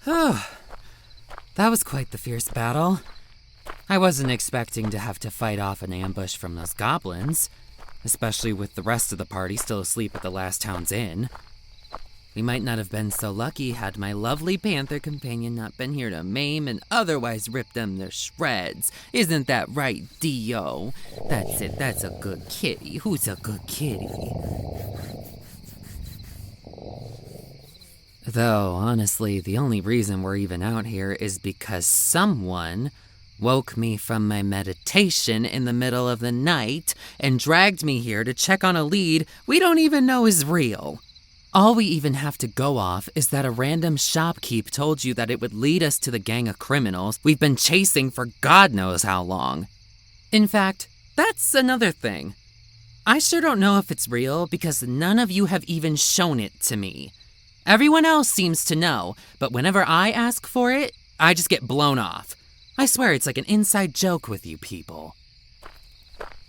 That was quite the fierce battle. I wasn't expecting to have to fight off an ambush from those goblins, especially with the rest of the party still asleep at the last town's inn. We might not have been so lucky had my lovely panther companion not been here to maim and otherwise rip them to shreds. Isn't that right, Dio? That's it, that's a good kitty. Who's a good kitty? Though, honestly, the only reason we're even out here is because someone woke me from my meditation in the middle of the night and dragged me here to check on a lead we don't even know is real. All we even have to go off is that a random shopkeep told you that it would lead us to the gang of criminals we've been chasing for God knows how long. In fact, that's another thing. I sure don't know if it's real because none of you have even shown it to me. Everyone else seems to know, but whenever I ask for it, I just get blown off. I swear it's like an inside joke with you people.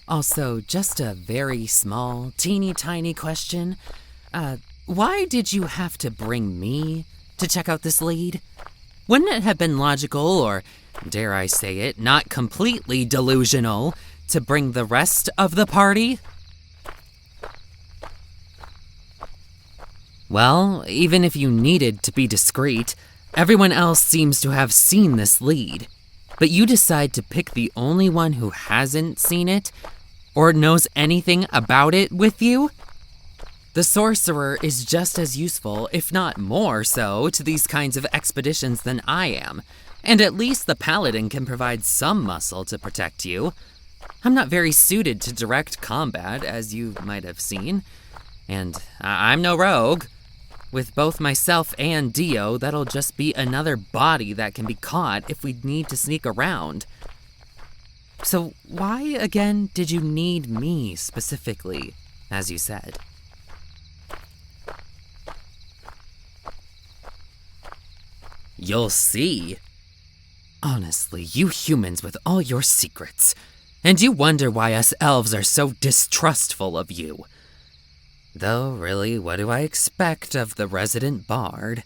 Also, just a very small, teeny tiny question. Why did you have to bring me to check out this lead? Wouldn't it have been logical, or dare I say it, not completely delusional, to bring the rest of the party? Well, even if you needed to be discreet, everyone else seems to have seen this lead. But you decide to pick the only one who hasn't seen it, or knows anything about it with you? The sorcerer is just as useful, if not more so, to these kinds of expeditions than I am, and at least the paladin can provide some muscle to protect you. I'm not very suited to direct combat, as you might have seen, and I'm no rogue. With both myself and Dio, that'll just be another body that can be caught if we need to sneak around. So why, again, did you need me specifically, as you said? You'll see. Honestly, you humans with all your secrets. And you wonder why us elves are so distrustful of you. Though, really, what do I expect of the resident bard?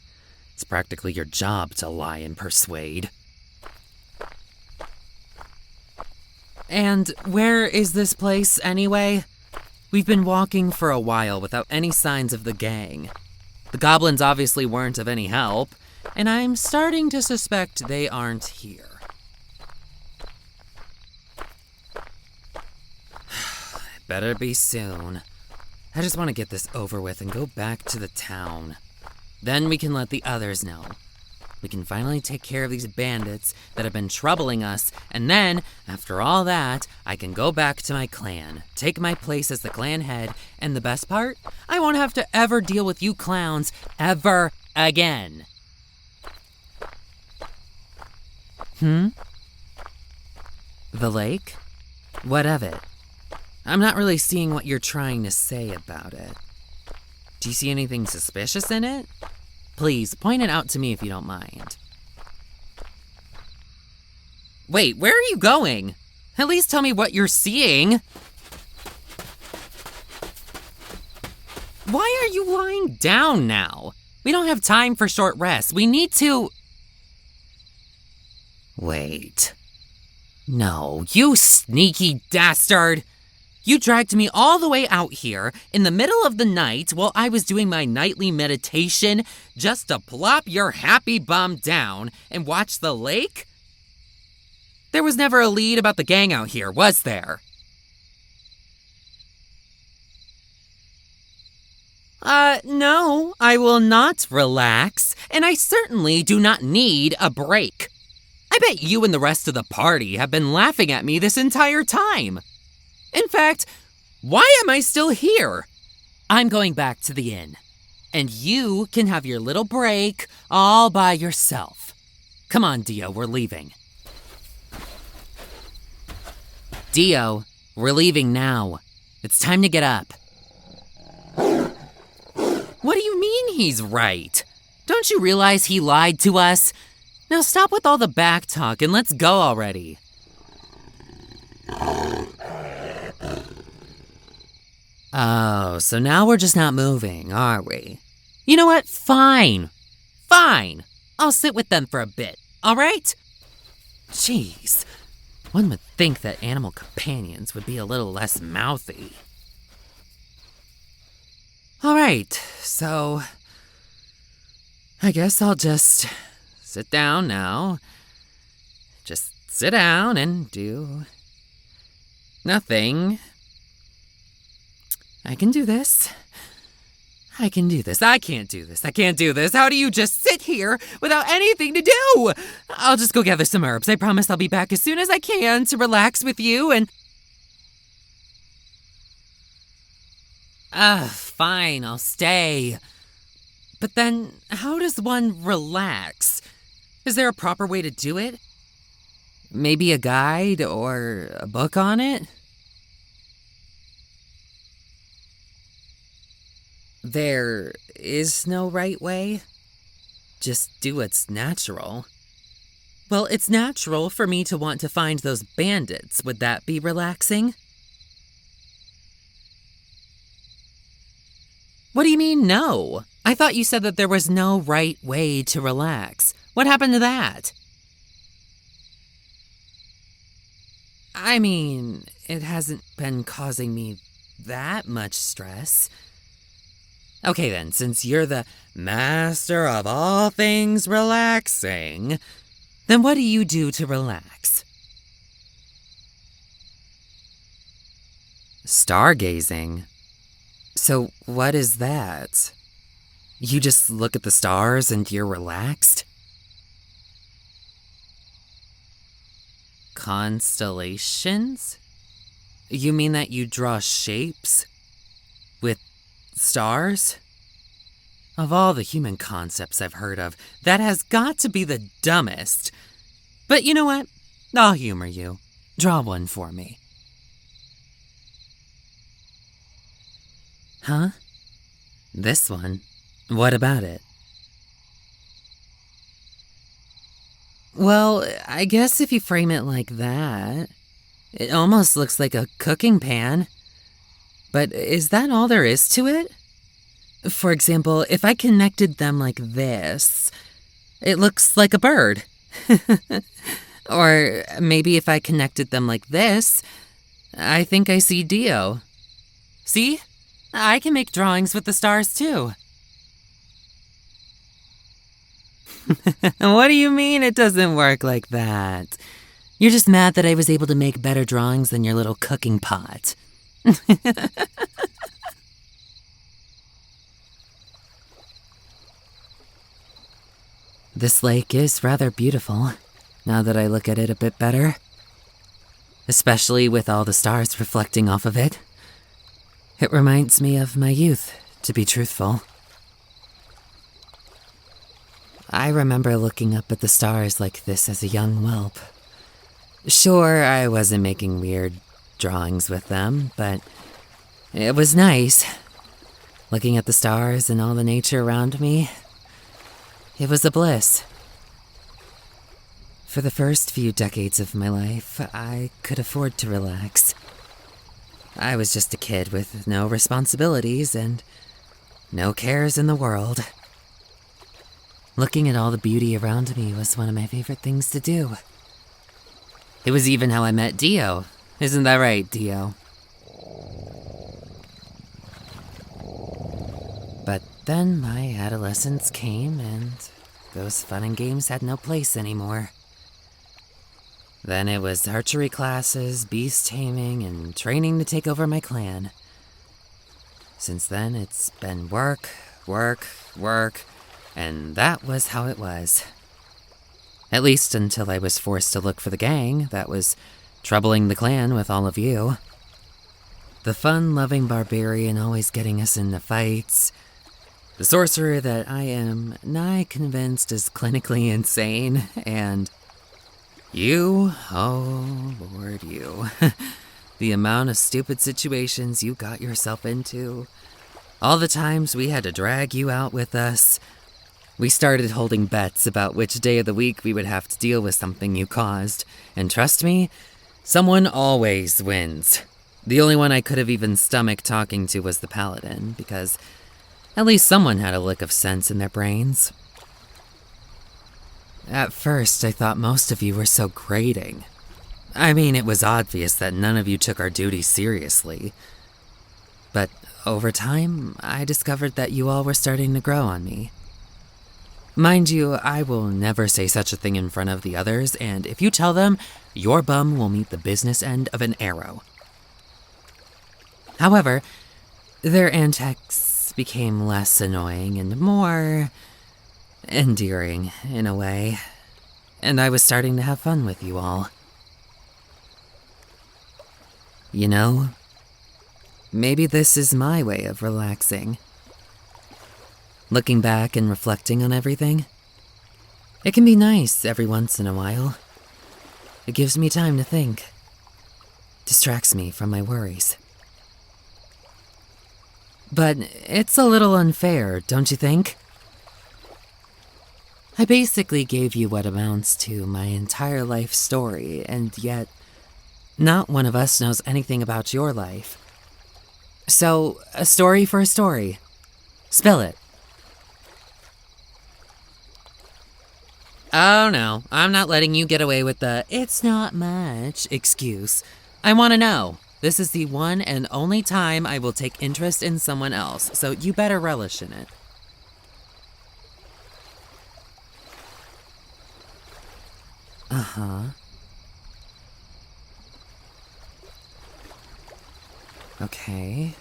It's practically your job to lie and persuade. And where is this place, anyway? We've been walking for a while without any signs of the gang. The goblins obviously weren't of any help, and I'm starting to suspect they aren't here. Better be soon. I just want to get this over with and go back to the town. Then we can let the others know. We can finally take care of these bandits that have been troubling us, and then, after all that, I can go back to my clan, take my place as the clan head, and the best part? I won't have to ever deal with you clowns ever again. The lake? What of it? I'm not really seeing what you're trying to say about it. Do you see anything suspicious in it? Please, point it out to me if you don't mind. Wait, where are you going? At least tell me what you're seeing. Why are you lying down now? We don't have time for short rests. We need to... Wait. No, you sneaky dastard! You dragged me all the way out here in the middle of the night while I was doing my nightly meditation just to plop your happy bum down and watch the lake? There was never a lead about the gang out here, was there? No, I will not relax, and I certainly do not need a break. I bet you and the rest of the party have been laughing at me this entire time. In fact, why am I still here? I'm going back to the inn, and you can have your little break all by yourself. Come on, Dio, we're leaving. Dio, we're leaving now. It's time to get up. What do you mean he's right? Don't you realize he lied to us? Now stop with all the back talk and let's go already. Oh, so now we're just not moving, are we? You know what? Fine. I'll sit with them for a bit, all right? Jeez, one would think that animal companions would be a little less mouthy. All right, so I guess I'll just sit down now. Just sit down and do nothing. I can do this. I can do this. I can't do this. I can't do this. How do you just sit here without anything to do? I'll just go gather some herbs. I promise I'll be back as soon as I can to relax with you and... Fine, I'll stay. But then, how does one relax? Is there a proper way to do it? Maybe a guide or a book on it? There is no right way. Just do what's natural. Well, it's natural for me to want to find those bandits. Would that be relaxing? What do you mean, no? I thought you said that there was no right way to relax. What happened to that? I mean, it hasn't been causing me that much stress. Okay then, since you're the master of all things relaxing, then what do you do to relax? Stargazing? So what is that? You just look at the stars and you're relaxed? Constellations? You mean that you draw shapes? With stars? Of all the human concepts I've heard of, that has got to be the dumbest. But you know what? I'll humor you. Draw one for me. Huh? This one? What about it? Well, I guess if you frame it like that, it almost looks like a cooking pan. But is that all there is to it? For example, if I connected them like this, it looks like a bird. Or maybe if I connected them like this, I think I see Dio. See? I can make drawings with the stars too. What do you mean it doesn't work like that? You're just mad that I was able to make better drawings than your little cooking pot. This lake is rather beautiful, now that I look at it a bit better. Especially with all the stars reflecting off of it. It reminds me of my youth, to be truthful. I remember looking up at the stars like this as a young whelp. Sure, I wasn't making weird drawings with them, but it was nice. Looking at the stars and all the nature around me, it was a bliss. For the first few decades of my life, I could afford to relax. I was just a kid with no responsibilities and no cares in the world. Looking at all the beauty around me was one of my favorite things to do. It was even how I met Dio. Isn't that right, Dio? But then my adolescence came and those fun and games had no place anymore. Then it was archery classes, beast taming, and training to take over my clan. Since then, it's been work, work, work, and that was how it was. At least until I was forced to look for the gang that was troubling the clan with all of you. The fun-loving barbarian always getting us into fights. The sorcerer that I am nigh convinced is clinically insane, and you, oh Lord, you. The amount of stupid situations you got yourself into. All the times we had to drag you out with us. We started holding bets about which day of the week we would have to deal with something you caused. And trust me, someone always wins. The only one I could have even stomached talking to was the paladin, because at least someone had a lick of sense in their brains. At first, I thought most of you were so grating. I mean, it was obvious that none of you took our duties seriously. But over time, I discovered that you all were starting to grow on me. Mind you, I will never say such a thing in front of the others, and if you tell them, your bum will meet the business end of an arrow. However, their antics became less annoying and more endearing, in a way, and I was starting to have fun with you all. You know, maybe this is my way of relaxing. Looking back and reflecting on everything. It can be nice every once in a while. It gives me time to think. Distracts me from my worries. But it's a little unfair, don't you think? I basically gave you what amounts to my entire life story, and yet not one of us knows anything about your life. So, a story for a story. Spill it. Oh no, I'm not letting you get away with the "it's not much" excuse. I want to know. This is the one and only time I will take interest in someone else, so you better relish in it. Uh-huh. Okay.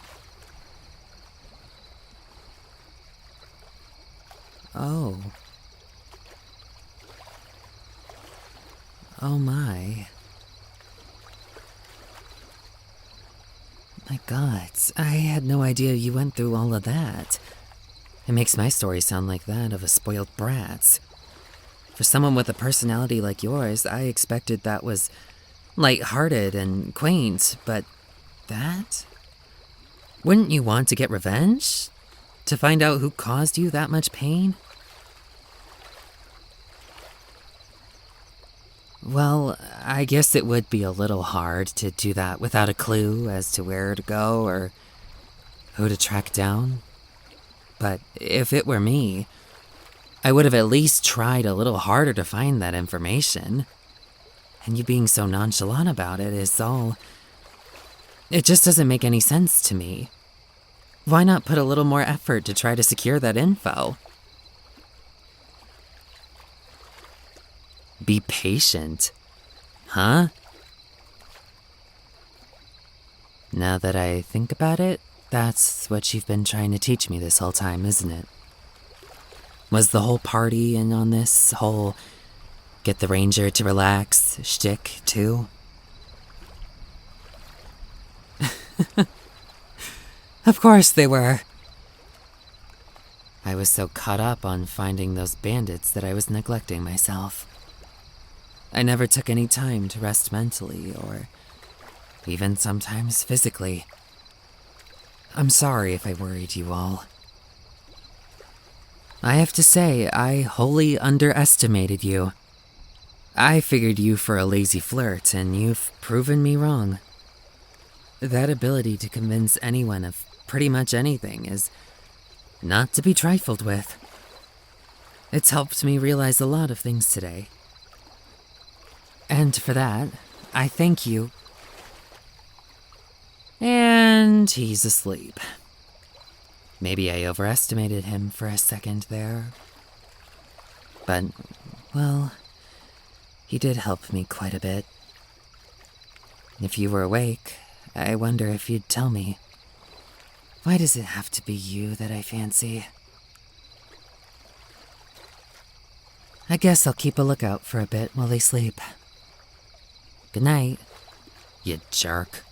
Oh. Oh my. My God, I had no idea you went through all of that. It makes my story sound like that of a spoiled brat. For someone with a personality like yours, I expected that was light-hearted and quaint, but that? Wouldn't you want to get revenge? To find out who caused you that much pain? Well, I guess it would be a little hard to do that without a clue as to where to go or who to track down. But if it were me, I would have at least tried a little harder to find that information. And you being so nonchalant about it is all... It just doesn't make any sense to me. Why not put a little more effort to try to secure that info? Be patient. Huh? Now that I think about it, that's what you've been trying to teach me this whole time, isn't it? Was the whole party in on this whole get the ranger to relax shtick, too? Of course they were. I was so caught up on finding those bandits that I was neglecting myself. I never took any time to rest mentally or even sometimes physically. I'm sorry if I worried you all. I have to say, I wholly underestimated you. I figured you for a lazy flirt, and you've proven me wrong. That ability to convince anyone of pretty much anything is not to be trifled with. It's helped me realize a lot of things today. And for that, I thank you. And he's asleep. Maybe I overestimated him for a second there. But, well, he did help me quite a bit. If you were awake, I wonder if you'd tell me. Why does it have to be you that I fancy? I guess I'll keep a lookout for a bit while they sleep. Good night, you jerk.